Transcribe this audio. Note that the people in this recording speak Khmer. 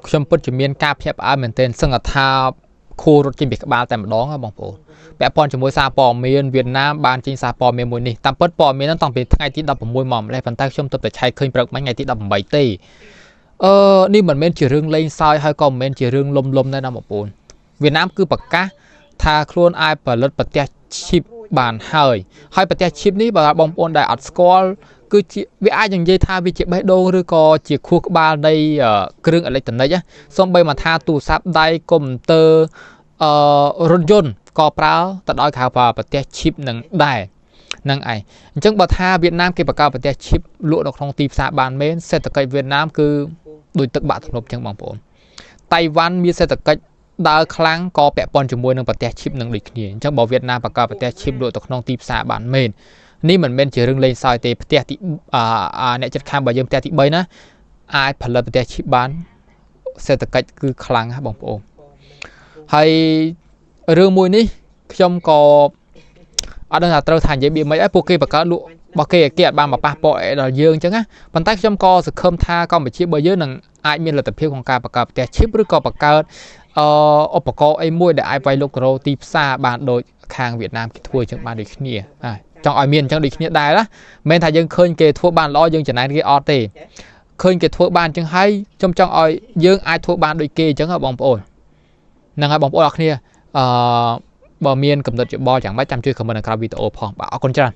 ខ្ញុំពិតជាមានការភ្ញាក់ផ្អើលមែនទែនសឹងថាខួររត់ចេញពីក្បាលតែម្ដងបងប្អូនពាក់ព័ន្ធជាមួយសារព័ត៌មានវៀតណាមបានចេញសារព័ត៌មានមួយនេះតាមពិតព័ត៌មានហ្នឹងតាំងពីថ្ងៃទី16មកម្លេះប៉ុន្តែខ្ញុំទើបតែឆែកឃើញព្រឹកមិញថ្ងៃទី18ទេនេះមិនមែនជារឿងលេងសើចហើយក៏មិនមែនជារឿងលំដែរណាបងប្អូនវៀតណាមគឺប្រកាសថាខ្លួនអាចផលិតប្រទេសឈីបបានហើយប្រទេសឈីបនេះបើបងប្អូនដែលអត់ស្គាល់គឺជាវាអាចនិយាយថាវាជាបេះដូងឬក៏ជាខួរក្បាលនៃគ្រឿងអេឡិចត្រូនិកសូម្បីមកថាទូរស័ព្ទដៃកុំព្យូទ័ររថយន្តក៏ប្រើទៅដោយហៅថាប្រទេសឈីបនឹងដែរនឹងឯងអញ្ចឹងបើថាវៀតណាមគេបង្កើតប្រទេសឈីបលក់នៅក្នុងទីផ្សារបានមែនសេដ្ឋកិច្ចវៀតណាមគឺដូចទឹកបាក់ធ្នប់អញ្ចឹងបងប្អូនតៃវ៉ាន់មានសេដ្ឋកិច្ចដើរខ្លាំងក៏ពាក់ព័ន្ធជាមួយនឹងប្រទេសឈីបនឹងដូចគ្នាអញ្ចឹងបើវៀតណាមបង្កើតប្រទេសឈីបលក់ទៅក្នុងទីផ្សារបានមែននេះមិនមែនជារឿងលេងសើចទេផ្ទះទីអ្នកចិត្តខាងបើយើងផ្ទះទី3ណាអាចផលិតប្រទេសឈីបបានសេដ្ឋកិច្ចគឺខ្លាំងណាស់បងប្អូនហើយរឿងមួយនេះខ្ញុំក៏អត់ដឹងថាត្រូវថានិយាយវាមិនអីពួកគេបង្កើតលក់របស់គេគេអត់បានមកប៉ះពាល់ដល់យើងអញ្ចឹងណាប៉ុន្តែខ្ញុំក៏សង្ឃឹមថាកម្ពុជាបើយើងនឹងអាចមានលទ្ធភាពក្នុងការបង្កើតប្រទេសឈីបឬក៏បង្កើតឧបករណ៍អីមួយដែលអាចវាយលុករោទីផ្សារបានដូចខាងវៀតណាមគេធ្វើអញ្ចឹងបានដូចគ្នាចង់ឲ្យមានអញ្ចឹងដូចគ្នាដែរណាមិនថាយើងឃើញគេធ្វើបានល្អយើងចំណែនគេអត់ទេឃើញគេធ្វើបានអញ្ចឹងហើយខ្ញុំចង់ឲ្យយើងអាចធ្វើបានដូចគេអញ្ចឹងបងប្អូនហ្នឹងហើយបងប្អូនអរគ្នាបើមានកំណត់យោបល់យ៉ាងម៉េចចាំជួយខមមិននៅក្រៅវីដេអូផងបាទអរគុណច្រើន